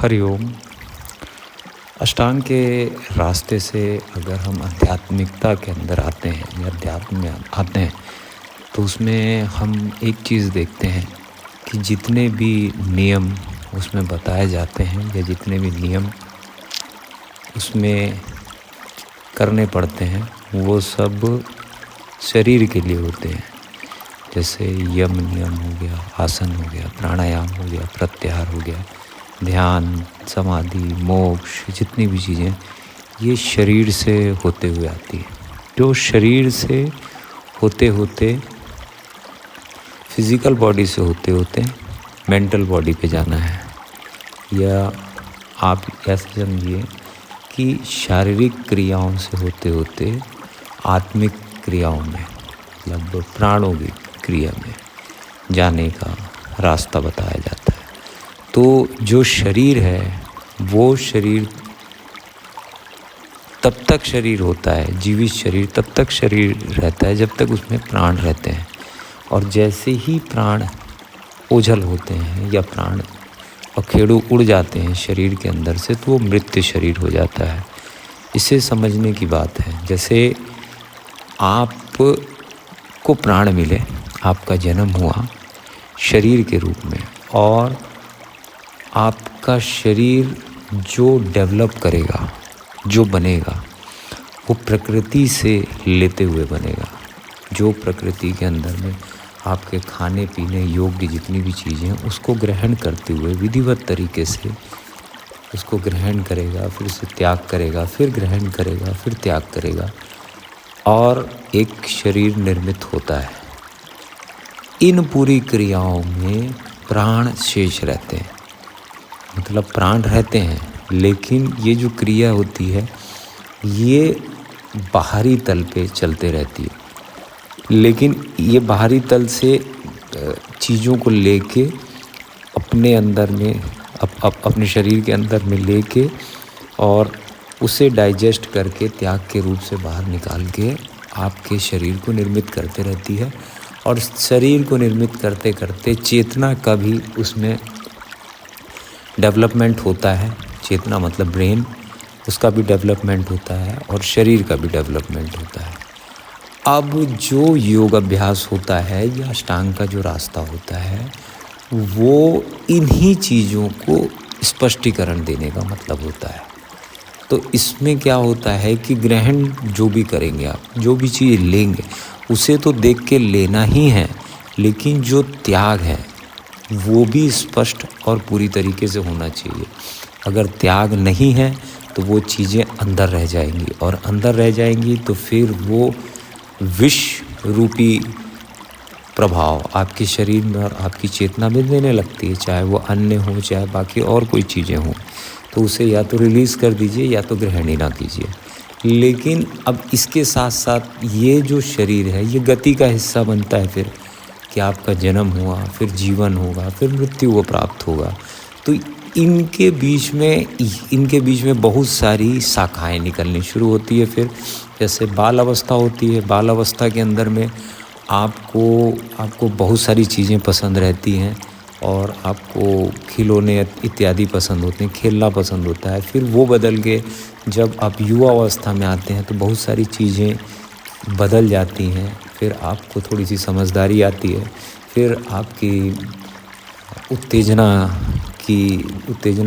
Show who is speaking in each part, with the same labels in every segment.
Speaker 1: हरिओम। अष्टांग के रास्ते से अगर हम आध्यात्मिकता के अंदर आते हैं या अध्यात्म में आते हैं तो उसमें हम एक चीज़ देखते हैं कि जितने भी नियम उसमें बताए जाते हैं या जितने भी नियम उसमें करने पड़ते हैं वो सब शरीर के लिए होते हैं। जैसे यम नियम हो गया, आसन हो गया, प्राणायाम हो गया, प्रत्याहार हो गया, ध्यान, समाधि, मोक्ष, जितनी भी चीज़ें ये शरीर से होते हुए आती है। जो शरीर से होते होते फिज़िकल बॉडी से होते होते मेंटल बॉडी पे जाना है, या आप ऐसे समझिए कि शारीरिक क्रियाओं से होते होते आत्मिक क्रियाओं में, मतलब प्राणों की क्रिया में जाने का रास्ता बताया जाता है। तो जो शरीर है वो शरीर तब तक शरीर होता है, जीवित शरीर तब तक शरीर रहता है जब तक उसमें प्राण रहते हैं। और जैसे ही प्राण ओझल होते हैं या प्राण अखेड़ू उड़ जाते हैं शरीर के अंदर से तो वो मृत शरीर हो जाता है। इसे समझने की बात है। जैसे आपको प्राण मिले, आपका जन्म हुआ शरीर के रूप में, और आपका शरीर जो डेवलप करेगा, जो बनेगा, वो प्रकृति से लेते हुए बनेगा। जो प्रकृति के अंदर में आपके खाने पीने योग्य जितनी भी चीज़ें हैं उसको ग्रहण करते हुए विधिवत तरीके से उसको ग्रहण करेगा, फिर उसे त्याग करेगा, फिर ग्रहण करेगा, फिर त्याग करेगा, और एक शरीर निर्मित होता है। इन पूरी क्रियाओं में प्राण शेष रहते हैं, मतलब प्राण रहते हैं, लेकिन ये जो क्रिया होती है ये बाहरी तल पे चलते रहती है। लेकिन ये बाहरी तल से चीज़ों को लेके अपने अंदर में अपने शरीर के अंदर में लेके और उसे डाइजेस्ट करके त्याग के रूप से बाहर निकाल के आपके शरीर को निर्मित करते रहती है। और शरीर को निर्मित करते करते चेतना का भी उसमें डेवलपमेंट होता है। चेतना मतलब ब्रेन, उसका भी डेवलपमेंट होता है और शरीर का भी डेवलपमेंट होता है। अब जो योग अभ्यास होता है या अष्टांग का जो रास्ता होता है वो इन्हीं चीज़ों को स्पष्टीकरण देने का मतलब होता है। तो इसमें क्या होता है कि ग्रहण जो भी करेंगे आप, जो भी चीज़ लेंगे उसे तो देख के लेना ही है, लेकिन जो त्याग है वो भी स्पष्ट और पूरी तरीके से होना चाहिए। अगर त्याग नहीं है तो वो चीज़ें अंदर रह जाएंगी, और अंदर रह जाएंगी तो फिर वो विष रूपी प्रभाव आपके शरीर में और आपकी चेतना में देने लगती है। चाहे वो अन्न हो, चाहे बाकी और कोई चीज़ें हों, तो उसे या तो रिलीज़ कर दीजिए या तो ग्रहण ही ना कीजिए। लेकिन अब इसके साथ साथ ये जो शरीर है ये गति का हिस्सा बनता है। फिर कि आपका जन्म हुआ, फिर जीवन होगा, फिर मृत्यु को प्राप्त होगा, तो इनके बीच में बहुत सारी शाखाएं निकलनी शुरू होती है। फिर जैसे बाल अवस्था होती है, बाल अवस्था के अंदर में आपको बहुत सारी चीज़ें पसंद रहती हैं और आपको खिलौने इत्यादि पसंद होते हैं, खेलना पसंद होता है। फिर वो बदल के जब आप युवा अवस्था में आते हैं तो बहुत सारी चीज़ें बदल जाती हैं। फिर आपको थोड़ी सी समझदारी आती है, फिर आपकी उत्तेजना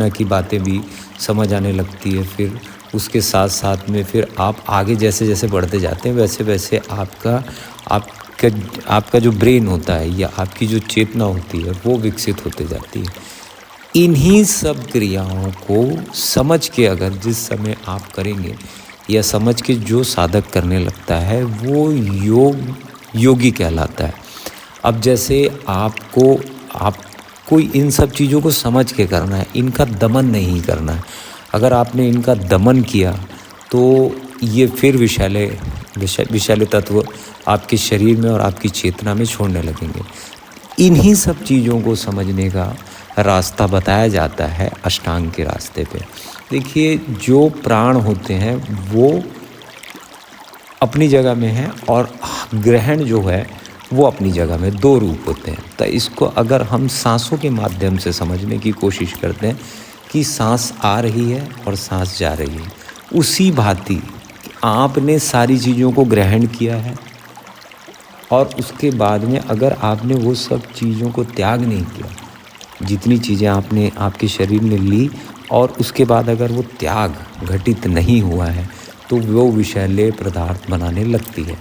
Speaker 1: की बातें भी समझ आने लगती है। फिर उसके साथ साथ में फिर आप आगे जैसे जैसे बढ़ते जाते हैं वैसे वैसे आपका जो ब्रेन होता है या आपकी जो चेतना होती है वो विकसित होते जाती है। इन्हीं सब क्रियाओं को समझ के अगर जिस समय आप करेंगे या समझ के जो साधक करने लगता है वो योगी कहलाता है। अब जैसे आपको इन सब चीज़ों को समझ के करना है, इनका दमन नहीं करना है। अगर आपने इनका दमन किया तो ये फिर विषैले तत्व आपके शरीर में और आपकी चेतना में छोड़ने लगेंगे। इन्हीं सब चीज़ों को समझने का रास्ता बताया जाता है अष्टांग के रास्ते पे। देखिए, जो प्राण होते हैं वो अपनी जगह में है और ग्रहण जो है वो अपनी जगह में, दो रूप होते हैं। तो इसको अगर हम सांसों के माध्यम से समझने की कोशिश करते हैं कि सांस आ रही है और सांस जा रही है। उसी भांति आपने सारी चीज़ों को ग्रहण किया है और उसके बाद में अगर आपने वो सब चीज़ों को त्याग नहीं किया, जितनी चीज़ें आपने आपके शरीर में ली और उसके बाद अगर वो त्याग घटित नहीं हुआ है तो वो विषैले पदार्थ बनाने लगती है।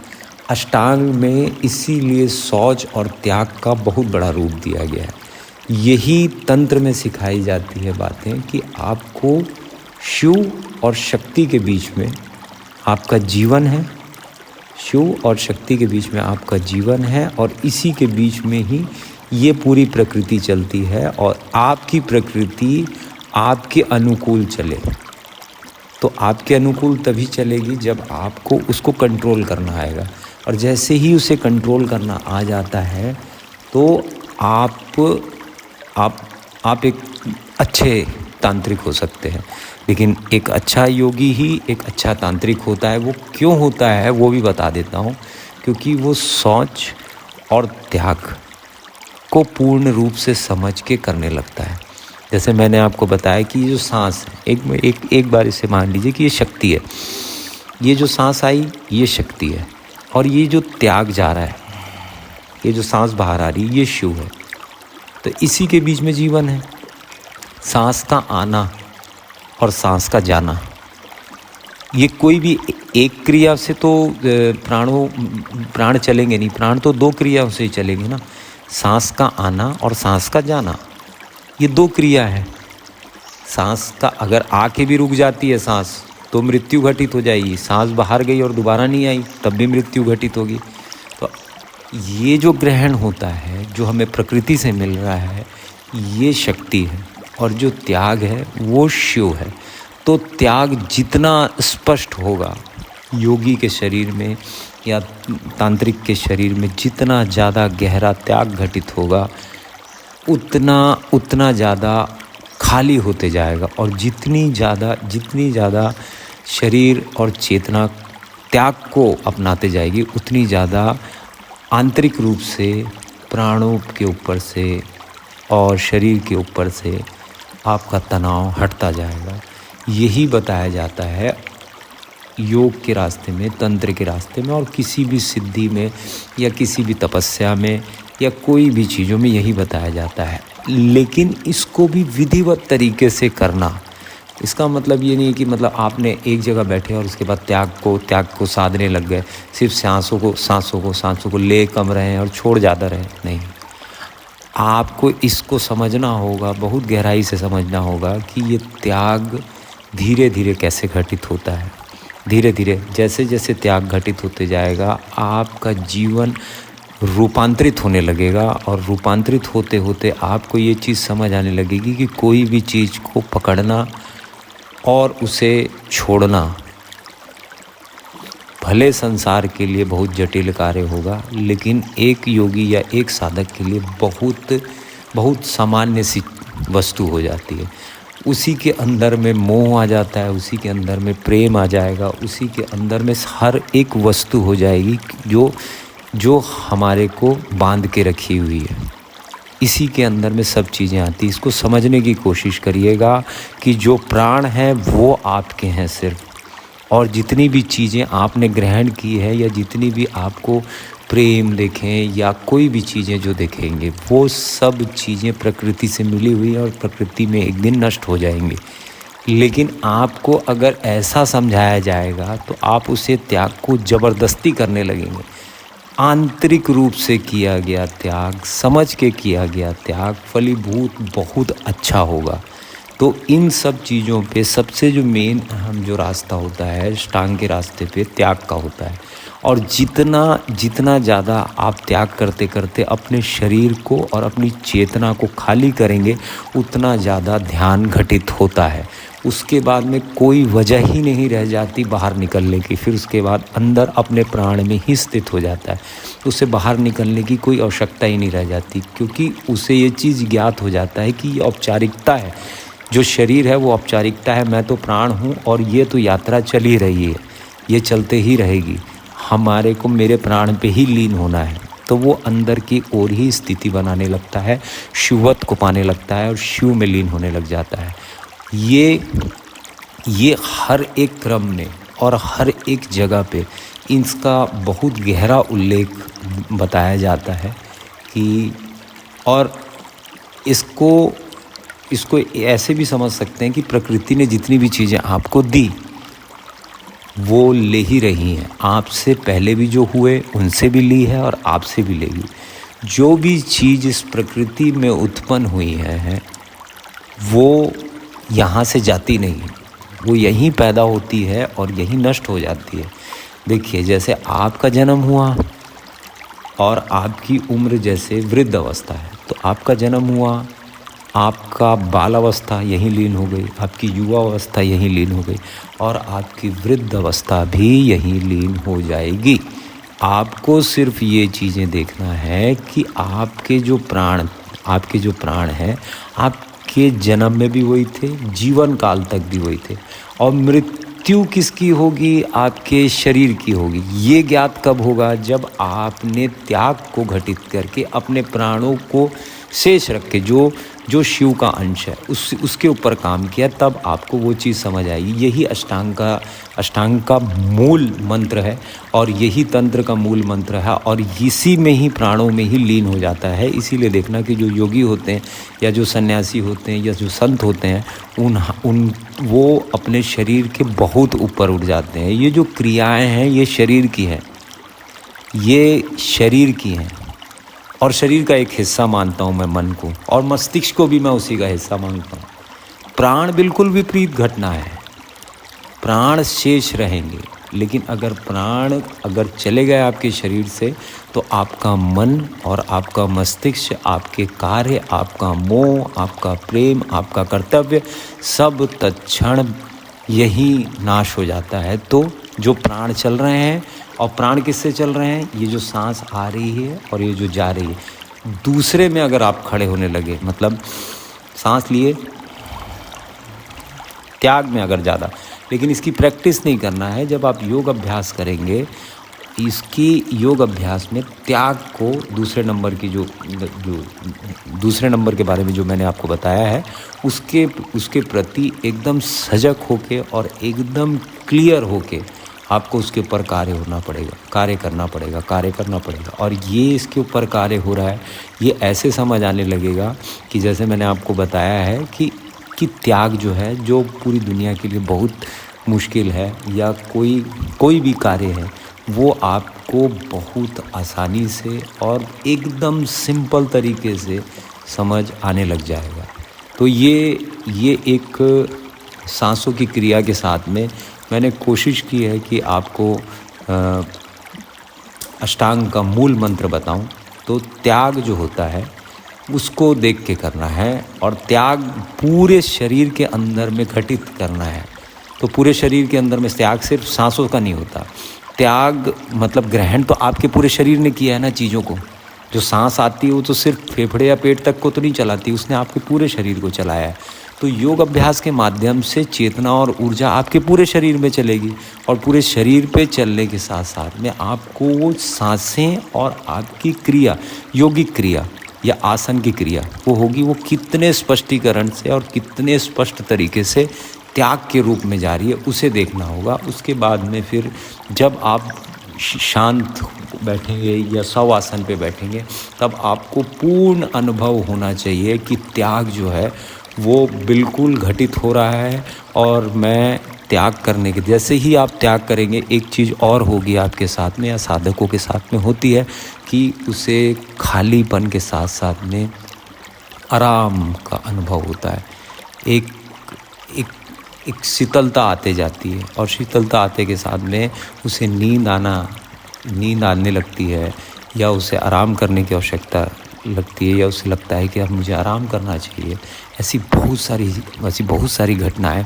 Speaker 1: अष्टांग में इसीलिए शौच और त्याग का बहुत बड़ा रूप दिया गया है। यही तंत्र में सिखाई जाती है बातें कि आपको शिव और शक्ति के बीच में आपका जीवन है, शिव और शक्ति के बीच में आपका जीवन है और इसी के बीच में ही ये पूरी प्रकृति चलती है और आपकी प्रकृति आपके अनुकूल चले। तो आपके अनुकूल तभी चलेगी जब आपको उसको कंट्रोल करना आएगा, और जैसे ही उसे कंट्रोल करना आ जाता है तो आप एक अच्छे तांत्रिक हो सकते हैं। लेकिन एक अच्छा योगी ही एक अच्छा तांत्रिक होता है। वो क्यों होता है वो भी बता देता हूँ। क्योंकि वो शौच और त्याग को पूर्ण रूप से समझ के करने लगता है। जैसे मैंने आपको बताया कि ये जो सांस है, एक बार इसे मान लीजिए कि ये शक्ति है। ये जो सांस आई ये शक्ति है, और ये जो त्याग जा रहा है, ये जो सांस बाहर आ रही है, ये शिव है। तो इसी के बीच में जीवन है। सांस का आना और सांस का जाना, ये कोई भी एक क्रिया से तो प्राण चलेंगे नहीं। प्राण तो दो क्रियाओं से ही चलेंगे ना। सांस का आना और सांस का जाना, ये दो क्रिया है। सांस का अगर आके भी रुक जाती है सांस तो मृत्यु घटित हो जाएगी। सांस बाहर गई और दोबारा नहीं आई तब भी मृत्यु घटित होगी। तो ये जो ग्रहण होता है, जो हमें प्रकृति से मिल रहा है, ये शक्ति है, और जो त्याग है वो शिव है। तो त्याग जितना स्पष्ट होगा योगी के शरीर में या तांत्रिक के शरीर में, जितना ज़्यादा गहरा त्याग घटित होगा उतना ज़्यादा खाली होते जाएगा। और जितनी ज़्यादा शरीर और चेतना त्याग को अपनाते जाएगी, उतनी ज़्यादा आंतरिक रूप से प्राणों के ऊपर से और शरीर के ऊपर से आपका तनाव हटता जाएगा। यही बताया जाता है योग के रास्ते में, तंत्र के रास्ते में, और किसी भी सिद्धि में या किसी भी तपस्या में या कोई भी चीज़ों में यही बताया जाता है। लेकिन इसको भी विधिवत तरीके से करना। इसका मतलब ये नहीं कि मतलब आपने एक जगह बैठे और उसके बाद त्याग को साधने लग गए, सिर्फ सांसों को ले कम रहे हैं और छोड़ ज़्यादा रहे। नहीं, आपको इसको समझना होगा, बहुत गहराई से समझना होगा कि ये त्याग धीरे धीरे कैसे घटित होता है। धीरे धीरे जैसे जैसे त्याग घटित होते जाएगा, आपका जीवन रूपांतरित होने लगेगा, और रूपांतरित होते होते आपको ये चीज़ समझ आने लगेगी कि कोई भी चीज़ को पकड़ना और उसे छोड़ना भले संसार के लिए बहुत जटिल कार्य होगा, लेकिन एक योगी या एक साधक के लिए बहुत सामान्य सी वस्तु हो जाती है। उसी के अंदर में मोह आ जाता है, उसी के अंदर में प्रेम आ जाएगा, उसी के अंदर में हर एक वस्तु हो जाएगी जो हमारे को बांध के रखी हुई है। इसी के अंदर में सब चीज़ें आती हैं। इसको समझने की कोशिश करिएगा कि जो प्राण हैं वो आपके हैं सिर्फ, और जितनी भी चीज़ें आपने ग्रहण की है या जितनी भी आपको प्रेम देखें या कोई भी चीज़ें जो देखेंगे, वो सब चीज़ें प्रकृति से मिली हुई हैं और प्रकृति में एक दिन नष्ट हो जाएंगी। लेकिन आपको अगर ऐसा समझाया जाएगा तो आप उसे त्याग को ज़बरदस्ती करने लगेंगे। आंतरिक रूप से किया गया त्याग, समझ के किया गया त्याग फलीभूत बहुत अच्छा होगा। तो इन सब चीज़ों पे सबसे जो मेन अहम जो रास्ता होता है अष्टांग के रास्ते पे त्याग का होता है। और जितना ज़्यादा आप त्याग करते करते अपने शरीर को और अपनी चेतना को खाली करेंगे, उतना ज़्यादा ध्यान घटित होता है। उसके बाद में कोई वजह ही नहीं रह जाती बाहर निकलने की। फिर उसके बाद अंदर अपने प्राण में ही स्थित हो जाता है। तो उससे बाहर निकलने की कोई आवश्यकता ही नहीं रह जाती, क्योंकि उसे ये चीज़ ज्ञात हो जाता है कि ये औपचारिकता है। जो शरीर है वो औपचारिकता है, मैं तो प्राण हूँ और ये तो यात्रा चल ही रही है, ये चलते ही रहेगी। हमारे को मेरे प्राण पे ही लीन होना है। तो वो अंदर की ओर ही स्थिति बनाने लगता है, शिवत्व को पाने लगता है और शिव में लीन होने लग जाता है। ये हर एक क्रम में और हर एक जगह पे इसका बहुत गहरा उल्लेख बताया जाता है कि, और इसको ऐसे भी समझ सकते हैं कि प्रकृति ने जितनी भी चीज़ें आपको दी वो ले ही रही हैं। आपसे पहले भी जो हुए उनसे भी ली है और आपसे भी लेगी। जो भी चीज़ इस प्रकृति में उत्पन्न हुई है वो यहाँ से जाती नहीं है, वो यहीं पैदा होती है और यहीं नष्ट हो जाती है। देखिए, जैसे आपका जन्म हुआ और आपकी उम्र जैसे वृद्ध अवस्था है, तो आपका जन्म हुआ, आपका बाल अवस्था यहीं लीन हो गई, आपकी युवा अवस्था यहीं लीन हो गई और आपकी वृद्ध अवस्था भी यहीं लीन हो जाएगी। आपको सिर्फ ये चीज़ें देखना है कि आपके जो प्राण हैं, आपके जन्म में भी वही थे, जीवन काल तक भी वही थे, और मृत्यु किसकी होगी? आपके शरीर की होगी। ये ज्ञात कब होगा? जब आपने त्याग को घटित करके अपने प्राणों को शेष रख के जो शिव का अंश है उसके ऊपर काम किया, तब आपको वो चीज़ समझ आएगी। यही अष्टांग का मूल मंत्र है और यही तंत्र का मूल मंत्र है और इसी में ही प्राणों में ही लीन हो जाता है। इसीलिए देखना कि जो योगी होते हैं या जो सन्यासी होते हैं या जो संत होते हैं वो अपने शरीर के बहुत ऊपर उठ जाते हैं। ये जो क्रियाएं हैं ये शरीर की हैं, और शरीर का एक हिस्सा मानता हूँ मैं मन को, और मस्तिष्क को भी मैं उसी का हिस्सा मानता हूँ। प्राण बिल्कुल विपरीत घटना है। प्राण शेष रहेंगे, लेकिन अगर प्राण चले गए आपके शरीर से तो आपका मन और आपका मस्तिष्क, आपके कार्य, आपका मोह, आपका प्रेम, आपका कर्तव्य सब तत्क्षण यही नाश हो जाता है। तो जो प्राण चल रहे हैं, और प्राण किससे चल रहे हैं? ये जो सांस आ रही है और ये जो जा रही है, दूसरे में अगर आप खड़े होने लगे, मतलब सांस लिए, त्याग में अगर ज़्यादा, लेकिन इसकी प्रैक्टिस नहीं करना है। जब आप योग अभ्यास करेंगे, इसकी योग अभ्यास में त्याग को दूसरे नंबर के बारे में जो मैंने आपको बताया है उसके प्रति एकदम सजग होके और एकदम क्लियर होके आपको उसके ऊपर कार्य करना पड़ेगा। और ये इसके ऊपर कार्य हो रहा है, ये ऐसे समझ आने लगेगा कि जैसे मैंने आपको बताया है कि त्याग जो है, जो पूरी दुनिया के लिए बहुत मुश्किल है, या कोई भी कार्य है, वो आपको बहुत आसानी से और एकदम सिंपल तरीके से समझ आने लग जाएगा। तो ये एक सांसों की क्रिया के साथ में मैंने कोशिश की है कि आपको अष्टांग का मूल मंत्र बताऊं। तो त्याग जो होता है उसको देख के करना है, और त्याग पूरे शरीर के अंदर में घटित करना है। तो पूरे शरीर के अंदर में त्याग सिर्फ सांसों का नहीं होता। त्याग मतलब ग्रहण तो आपके पूरे शरीर ने किया है ना चीज़ों को। जो सांस आती है वो तो सिर्फ फेफड़े या पेट तक को तो नहीं चलाती, उसने आपके पूरे शरीर को चलाया है। तो योग अभ्यास के माध्यम से चेतना और ऊर्जा आपके पूरे शरीर में चलेगी, और पूरे शरीर पे चलने के साथ साथ में आपको वो सांसें और आपकी क्रिया, योगिक क्रिया या आसन की क्रिया वो होगी, वो कितने स्पष्टीकरण से और कितने स्पष्ट तरीके से त्याग के रूप में जा रही है, उसे देखना होगा। उसके बाद में फिर जब आप शांत बैठेंगे या शवासन पे बैठेंगे, तब आपको पूर्ण अनुभव होना चाहिए कि त्याग जो है वो बिल्कुल घटित हो रहा है। और मैं त्याग करने के, जैसे ही आप त्याग करेंगे, एक चीज़ और होगी आपके साथ में या साधकों के साथ में होती है कि उसे खालीपन के साथ साथ में आराम का अनुभव होता है। एक शीतलता आते जाती है, और शीतलता आते के साथ में उसे नींद आने लगती है, या उसे आराम करने की आवश्यकता लगती है, या उसे लगता है कि अब मुझे आराम करना चाहिए। ऐसी बहुत सारी घटनाएं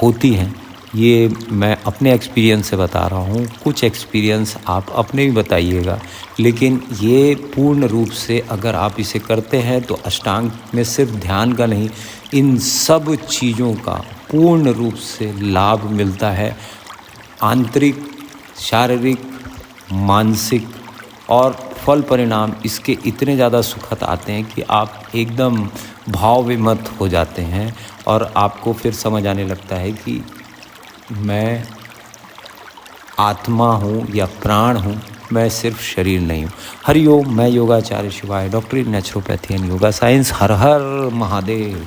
Speaker 1: होती हैं। ये मैं अपने एक्सपीरियंस से बता रहा हूँ, कुछ एक्सपीरियंस आप अपने भी बताइएगा। लेकिन ये पूर्ण रूप से अगर आप इसे करते हैं तो अष्टांग में सिर्फ ध्यान का नहीं, इन सब चीज़ों का पूर्ण रूप से लाभ मिलता है। आंतरिक, शारीरिक, मानसिक और फल परिणाम इसके इतने ज़्यादा सुखद आते हैं कि आप एकदम भाव विमत हो जाते हैं और आपको फिर समझ आने लगता है कि मैं आत्मा हूँ या प्राण हूँ, मैं सिर्फ शरीर नहीं हूँ। हरिओम। मैं योगाचार्य शिवाय, डॉक्टरी naturopathy and yoga science. Her her Mahadev.